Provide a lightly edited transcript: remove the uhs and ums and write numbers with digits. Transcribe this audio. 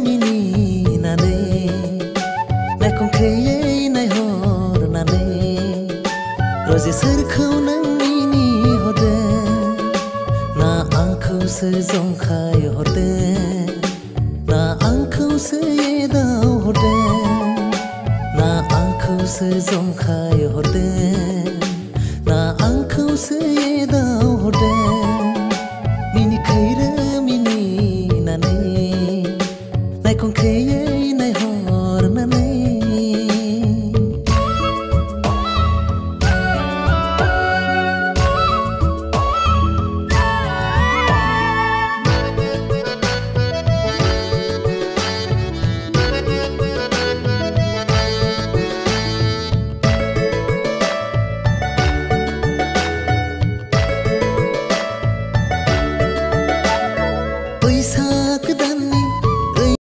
मिनिनानै नायखंख्रेयै नायहरनानै रजे सोरखौ नों मिनिहरदों ना आंखौसो जंखायहरदों ना आंखौसो एदावहरदों ना आंखौसो जंखायहरदों ना आंखौसो एदावहरदों मिनिखैरो मिनिनानै नायखंख्रे